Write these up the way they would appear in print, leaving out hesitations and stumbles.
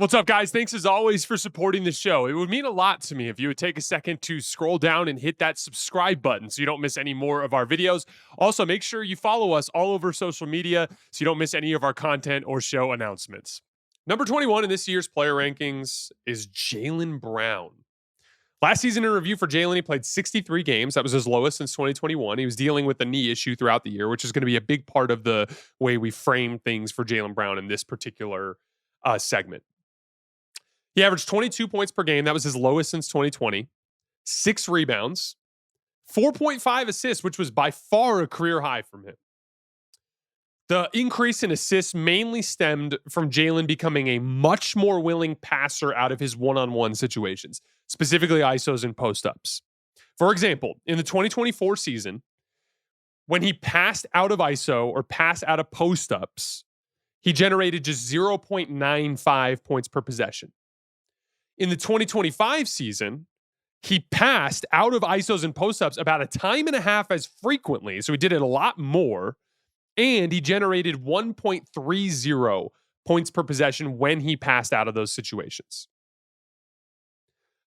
What's up, guys? Thanks as always for supporting the show. It would mean a lot to me if you would take a second to scroll down and hit that subscribe button so you don't miss any more of our videos. Also, make sure you follow us all over social media so you don't miss any of our content or show announcements. Number 21 in this year's player rankings is Jaylen Brown. Last season in review for Jaylen, he played 63 games. That was his lowest since 2021. He was dealing with a knee issue throughout the year, which is going to be a big part of the way we frame things for Jaylen Brown in this particular segment. He averaged 22 points per game. That was his lowest since 2020. 6 rebounds, 4.5 assists, which was by far a career high from him. The increase in assists mainly stemmed from Jaylen becoming a much more willing passer out of his one-on-one situations, specifically ISOs and post-ups. For example, in the 2024 season, when he passed out of ISO or passed out of post-ups, he generated just 0.95 points per possession. In the 2025 season, he passed out of ISOs and post-ups about a time and a half as frequently, so he did it a lot more, and he generated 1.30 points per possession when he passed out of those situations.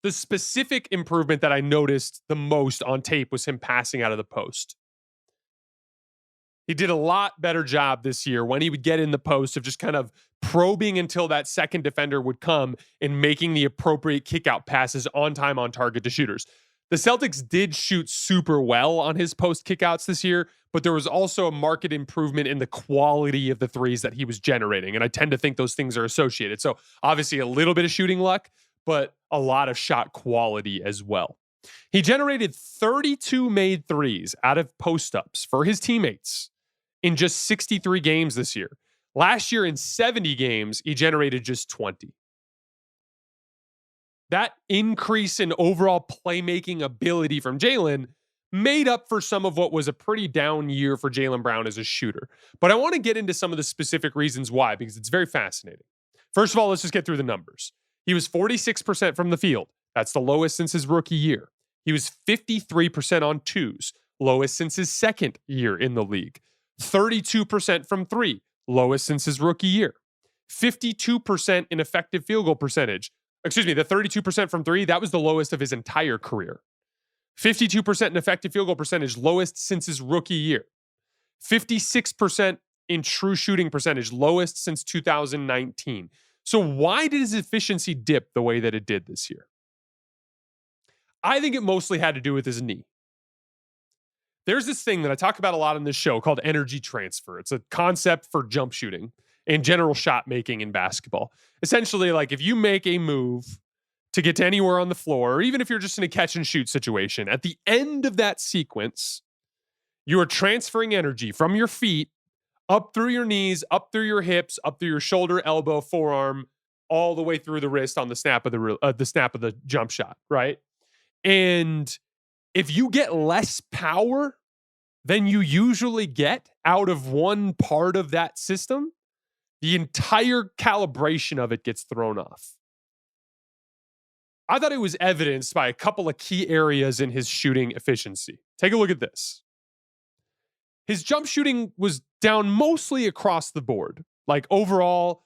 The specific improvement that I noticed the most on tape was him passing out of the post. He did a lot better job this year when he would get in the post of just kind of probing until that second defender would come and making the appropriate kickout passes on time, on target to shooters. The Celtics did shoot super well on his post kickouts this year, but there was also a marked improvement in the quality of the threes that he was generating. And I tend to think those things are associated. So obviously a little bit of shooting luck, but a lot of shot quality as well. He generated 32 made threes out of post-ups for his teammates in just 63 games this year. Last year in 70 games, he generated just 20. That increase in overall playmaking ability from Jaylen made up for some of what was a pretty down year for Jaylen Brown as a shooter. But I want to get into some of the specific reasons why, because it's very fascinating. First of all, let's just get through the numbers. He was 46% from the field. That's the lowest since his rookie year. He was 53% on twos, lowest since his second year in the league. 32% from three, lowest since his rookie year. 52% in effective field goal percentage. Excuse me, the 32% from three, that was the lowest of his entire career. 52% in effective field goal percentage, lowest since his rookie year. 56% in true shooting percentage, lowest since 2019. So why did his efficiency dip the way that it did this year? I think it mostly had to do with his knee. There's this thing that I talk about a lot on this show called energy transfer. It's a concept for jump shooting and general shot making in basketball. Essentially, like if you make a move to get to anywhere on the floor, or even if you're just in a catch and shoot situation, at the end of that sequence, you are transferring energy from your feet up through your knees, up through your hips, up through your shoulder, elbow, forearm, all the way through the wrist on the snap of the jump shot, right? And if you get less power than you usually get out of one part of that system, the entire calibration of it gets thrown off. I thought it was evidenced by a couple of key areas in his shooting efficiency. Take a look at this. His jump shooting was down mostly across the board. Like overall,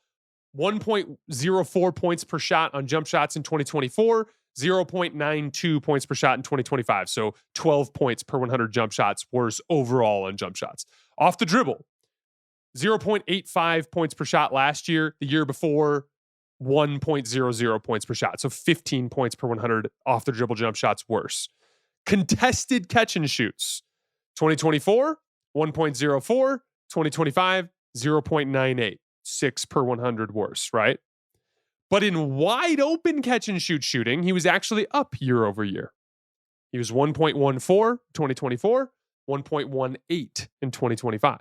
1.04 points per shot on jump shots in 2024, 0.92 points per shot in 2025. So 12 points per 100 jump shots worse overall on jump shots. Off the dribble, 0.85 points per shot last year. The year before, 1.00 points per shot. So 15 points per 100 off the dribble jump shots worse. Contested catch and shoots. 2024, 1.04. 2025, 0.98. 6 per 100 worse, right? But in wide open catch and shoot shooting, he was actually up year over year. He was 1.14 2024, 1.18 in 2025.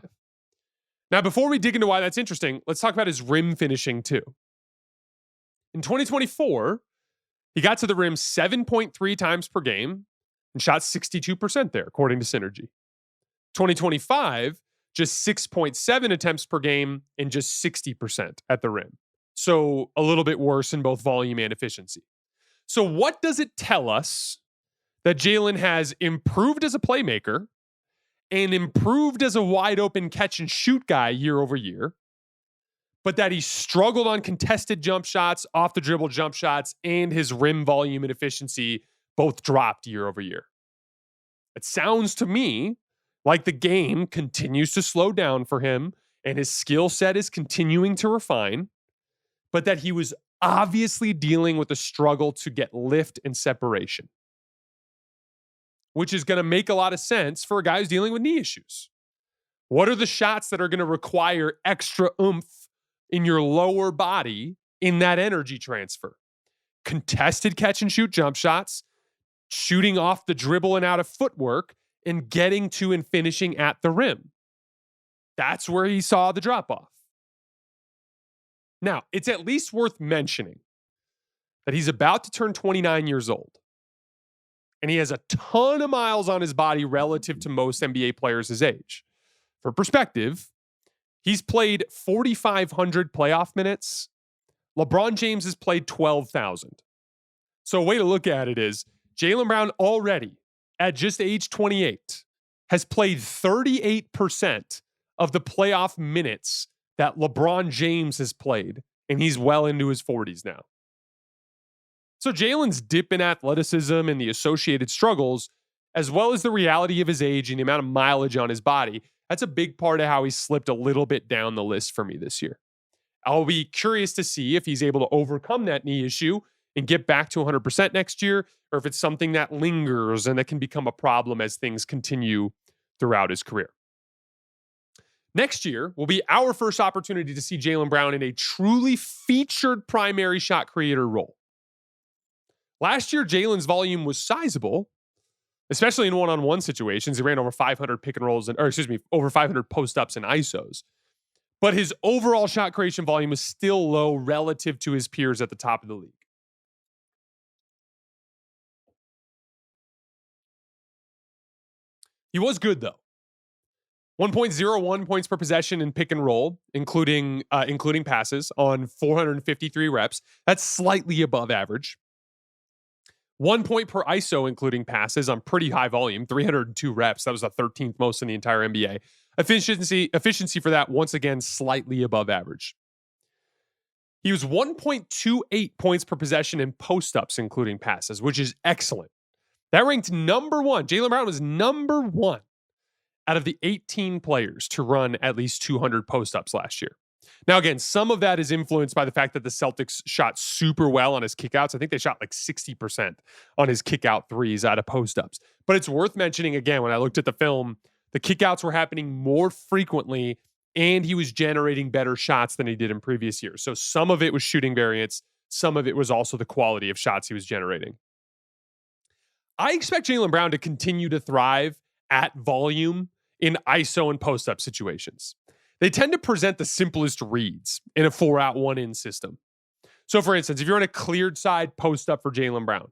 Now, before we dig into why that's interesting, let's talk about his rim finishing too. In 2024, he got to the rim 7.3 times per game and shot 62% there, according to Synergy. 2025, just 6.7 attempts per game and just 60% at the rim. So a little bit worse in both volume and efficiency. So what does it tell us that Jaylen has improved as a playmaker and improved as a wide open catch and shoot guy year over year, but that he struggled on contested jump shots, off the dribble jump shots, and his rim volume and efficiency both dropped year over year. It sounds to me like the game continues to slow down for him and his skill set is continuing to refine, but that he was obviously dealing with a struggle to get lift and separation, which is going to make a lot of sense for a guy who's dealing with knee issues. What are the shots that are going to require extra oomph in your lower body in that energy transfer? Contested catch and shoot jump shots, shooting off the dribble and out of footwork, and getting to and finishing at the rim. That's where he saw the drop off. Now, it's at least worth mentioning that he's about to turn 29 years old. And he has a ton of miles on his body relative to most NBA players his age. For perspective, he's played 4,500 playoff minutes. LeBron James has played 12,000. So a way to look at it is Jaylen Brown already, at just age 28, has played 38% of the playoff minutes that LeBron James has played, and he's well into his 40s now. So Jaylen's dip in athleticism and the associated struggles, as well as the reality of his age and the amount of mileage on his body, that's a big part of how he slipped a little bit down the list for me this year. I'll be curious to see if he's able to overcome that knee issue and get back to 100% next year, or if it's something that lingers and that can become a problem as things continue throughout his career. Next year will be our first opportunity to see Jaylen Brown in a truly featured primary shot creator role. Last year, Jaylen's volume was sizable, especially in one-on-one situations. He ran over 500 pick and rolls, over 500 post-ups and ISOs. But his overall shot creation volume is still low relative to his peers at the top of the league. He was good, though. 1.01 points per possession in pick and roll, including passes on 453 reps. That's slightly above average. 1 point per ISO, including passes on pretty high volume, 302 reps. That was the 13th most in the entire NBA. Efficiency for that, once again, slightly above average. He was 1.28 points per possession in post-ups, including passes, which is excellent. That ranked number one. Jaylen Brown was number one out of the 18 players to run at least 200 post-ups last year. Now, again, some of that is influenced by the fact that the Celtics shot super well on his kickouts. I think they shot like 60% on his kickout threes out of post-ups. But it's worth mentioning, again, when I looked at the film, the kickouts were happening more frequently and he was generating better shots than he did in previous years. So some of it was shooting variance. Some of it was also the quality of shots he was generating. I expect Jaylen Brown to continue to thrive at volume in ISO and post-up situations. They tend to present the simplest reads in a 4-out, 1-in system. So, for instance, if you're on a cleared side post-up for Jaylen Brown,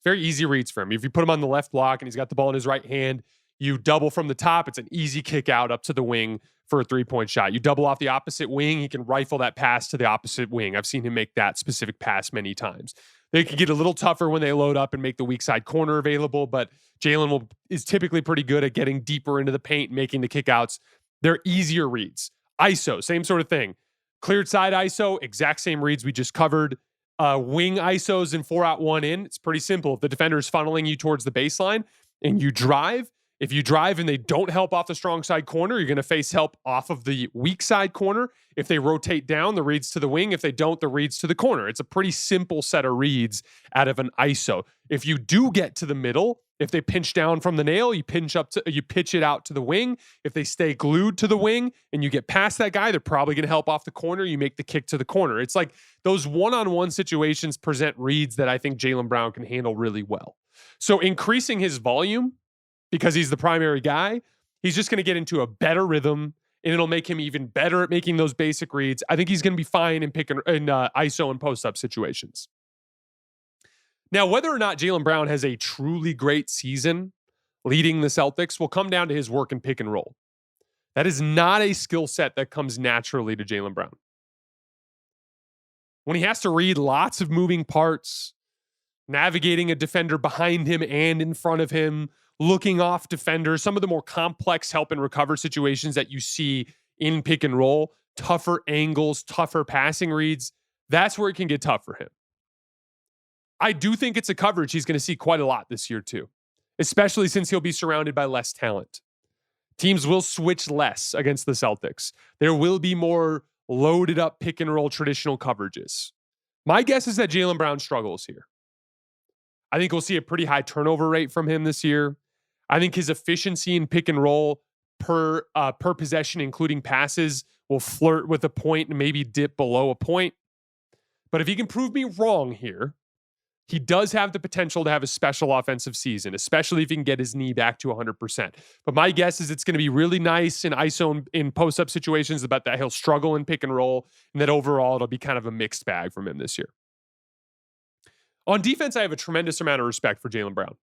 very easy reads for him. If you put him on the left block and he's got the ball in his right hand, you double from the top. It's an easy kick out up to the wing for a three-point shot. You double off the opposite wing. He can rifle that pass to the opposite wing. I've seen him make that specific pass many times. They can get a little tougher when they load up and make the weak side corner available, but Jaylen is typically pretty good at getting deeper into the paint and making the kickouts. They're easier reads. ISO, same sort of thing. Cleared side ISO, exact same reads we just covered. Wing ISOs in 4-out, 1-in. It's pretty simple. If the defender is funneling you towards the baseline and you drive, if you drive and they don't help off the strong side corner, you're going to face help off of the weak side corner. If they rotate down, the reads to the wing. If they don't, the reads to the corner. It's a pretty simple set of reads out of an ISO. If you do get to the middle, if they pinch down from the nail, you pitch it out to the wing. If they stay glued to the wing and you get past that guy, they're probably going to help off the corner. You make the kick to the corner. It's like those one-on-one situations present reads that I think Jaylen Brown can handle really well. So increasing his volume, because he's the primary guy, he's just going to get into a better rhythm, and it'll make him even better at making those basic reads. I think he's going to be fine in ISO and post-up situations. Now, whether or not Jaylen Brown has a truly great season leading the Celtics will come down to his work in pick and roll. That is not a skill set that comes naturally to Jaylen Brown. When he has to read lots of moving parts, navigating a defender behind him and in front of him, looking off defenders, some of the more complex help and recover situations that you see in pick and roll, tougher angles, tougher passing reads, that's where it can get tough for him. I do think it's a coverage he's going to see quite a lot this year too, especially since he'll be surrounded by less talent. Teams will switch less against the Celtics. There will be more loaded up pick and roll traditional coverages. My guess is that Jaylen Brown struggles here. I think we'll see a pretty high turnover rate from him this year. I think his efficiency in pick and roll per possession, including passes, will flirt with a point and maybe dip below a point. But if he can prove me wrong here, he does have the potential to have a special offensive season, especially if he can get his knee back to 100%. But my guess is it's going to be really nice in ISO in post-up situations, about that he'll struggle in pick and roll, and that overall it'll be kind of a mixed bag from him this year. On defense, I have a tremendous amount of respect for Jaylen Brown.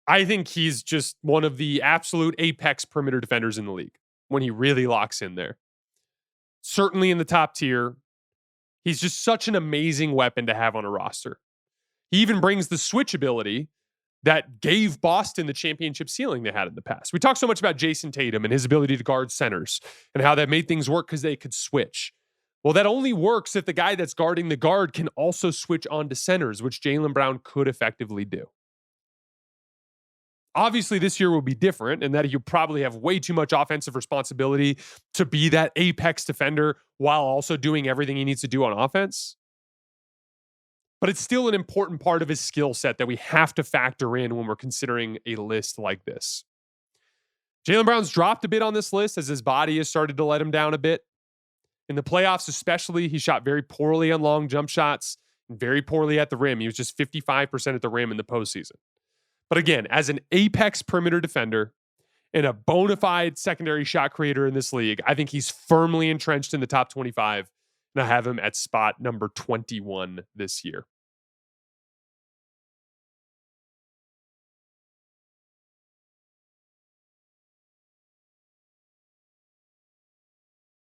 I think he's just one of the absolute apex perimeter defenders in the league when he really locks in there. Certainly in the top tier. He's just such an amazing weapon to have on a roster. He even brings the switch ability that gave Boston the championship ceiling they had in the past. We talk so much about Jayson Tatum and his ability to guard centers and how that made things work because they could switch. Well, that only works if the guy that's guarding the guard can also switch on to centers, which Jaylen Brown could effectively do. Obviously, this year will be different in that you probably have way too much offensive responsibility to be that apex defender while also doing everything he needs to do on offense. But it's still an important part of his skill set that we have to factor in when we're considering a list like this. Jaylen Brown's dropped a bit on this list as his body has started to let him down a bit. In the playoffs especially, he shot very poorly on long jump shots and very poorly at the rim. He was just 55% at the rim in the postseason. But again, as an apex perimeter defender and a bona fide secondary shot creator in this league, I think he's firmly entrenched in the top 25, and I have him at spot number 21 this year.